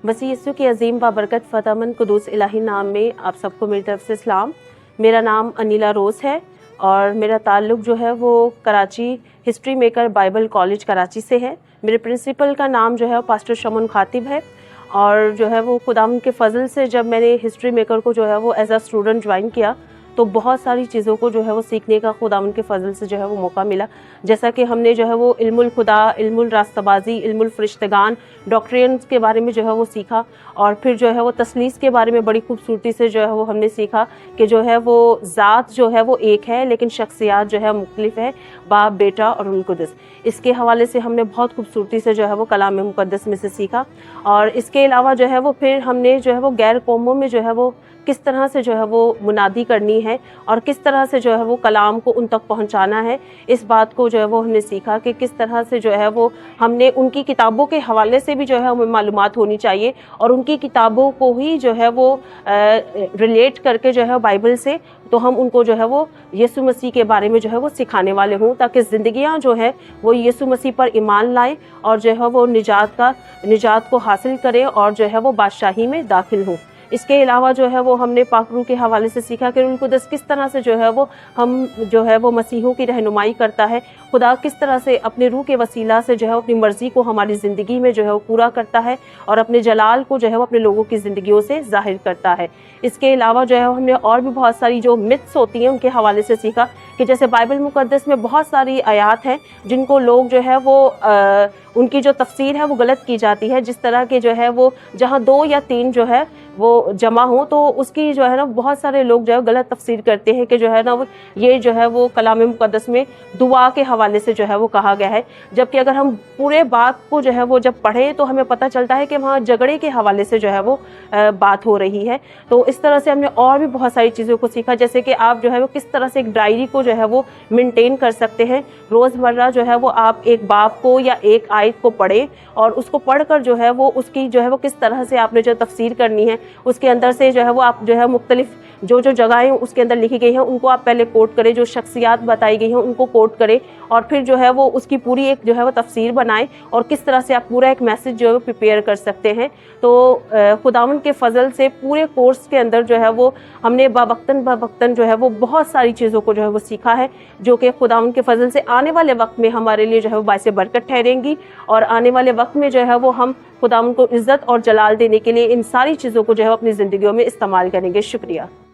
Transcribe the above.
मसीह यीशु की अजीम बाबरकत फ़तहमंद कुदूस इलाही नाम में आप सबको मेरी तरफ से सलाम। मेरा नाम अनिला रोज़ है और मेरा ताल्लुक़ जो है वो Karachi history maker Bible college Karachi से है। मेरे प्रिंसिपल का नाम जो है पास्टर शमन खातिब है और जो है वो खुदावंद के फ़ज़ल से जब मैंने हिस्ट्री मेकर को जो है वो एज़ अ स्टूडेंट ज्वाइन किया तो बहुत सारी चीज़ों को जो है वो सीखने का खुदावंद के फ़ज़ल से जो है वो मौका मिला। जैसा कि हमने जो है वो इल्मुल खुदा, इल्मुल रास्तबाज़ी, इल्मुल फ़रिश्तगान, डॉक्ट्रिन्स के बारे में जो है वो सीखा और फिर जो है वो तस्लीस के बारे में बड़ी खूबसूरती से जो है वो हमने सीखा कि जो है वो ज़ात जो है वो एक है लेकिन शख्सियात जो है मुख्तलिफ है, बाप, बेटा और रूह कुद्स। इसके हवाले से हमने बहुत खूबसूरती से जो है वो कलाम मुक़द्दस में से सीखा और इसके अलावा जो है वो फिर हमने जो है वो गैर कौमों में जो है वो किस तरह से जो है वो मुनादी करनी है और किस तरह से जो है वो कलाम को उन तक पहुंचाना है, इस बात को जो है वो हमने सीखा कि किस तरह से जो है वो हमने उनकी किताबों के हवाले से भी जो है हमें मालूमात होनी चाहिए और उनकी किताबों को ही जो है वो रिलेट करके जो है बाइबल से तो हम उनको जो है वो यीशु मसीह के बारे में जो है वो सिखाने वाले हों ताकि ज़िंदगियां जो है वो यीशु मसीह पर ईमान लाएं और जो है वो निजात को हासिल करें और जो है वो बादशाही में दाखिल हों। इसके अलावा जो है वो हमने पाक रूह के हवाले से सीखा कि रूह कुद्स किस तरह से जो है वो हम जो है वो मसीहों की रहनुमाई करता है, खुदा किस तरह से अपने रूह के वसीला से जो है अपनी मर्ज़ी को हमारी ज़िंदगी में जो है वो पूरा करता है और अपने जलाल को जो है वो अपने लोगों की ज़िंदगियों से ज़ाहिर करता है। इसके अलावा जो है हमने और भी बहुत सारी जो मिथ्स होती हैं उनके हवाले से सीखा कि जैसे बाइबल मुक़द्दस में बहुत सारी आयात हैं जिनको लोग जो है वो उनकी जो तफसीर है वो गलत की जाती है। जिस तरह के जो है वो जहाँ 2 या 3 जो है वो जमा हो तो उसकी जो है ना बहुत सारे लोग जो है गलत तफसीर करते हैं कि जो है ना वो ये जो है वो कलाम मुक़द्दस में दुआ के हवाले से जो है वो कहा गया है, जबकि अगर हम पूरे बात को जो है वो जब पढ़ें तो हमें पता चलता है कि वहाँ झगड़े के हवाले से जो है वो बात हो रही है। तो इस तरह से हमने और भी बहुत सारी चीज़ों को सीखा, जैसे कि आप जो है वो किस तरह से एक डायरी को जो है वो मेंटेन कर सकते हैं। रोज़मर्रा जो है वो आप एक बाब को या एक आयत को पढ़ें और उसको पढ़कर जो है वो उसकी जो है वो किस तरह से आपने जो तफसीर करनी है उसके अंदर से जो है वो आप जो है मुख्तलिफ जो जगहें उसके अंदर लिखी गई हैं उनको आप पहले कोट करें, जो शख्सियात बताई गई हैं उनको कोट करें और फिर जो है वो उसकी पूरी एक जो है वो तफसीर बनाएं और किस तरह से आप पूरा एक मैसेज जो है वो प्रिपेयर कर सकते हैं। तो खुदावंद के फ़ज़ल से पूरे कोर्स के अंदर जो है वो हमने बावक्तन जो है वो बहुत सारी चीज़ों को जो है वो सीखा है जो कि खुदावंद के फ़ज़ल से आने वाले वक्त में हमारे लिए जो है वो बाइसे बरकत ठहरेंगी और आने वाले वक्त में जो है वो हम खुदावंद को इज़्ज़त और जलाल देने के लिए इन सारी चीज़ों को जो है अपनी ज़िंदगियों में इस्तेमाल करेंगे। शुक्रिया।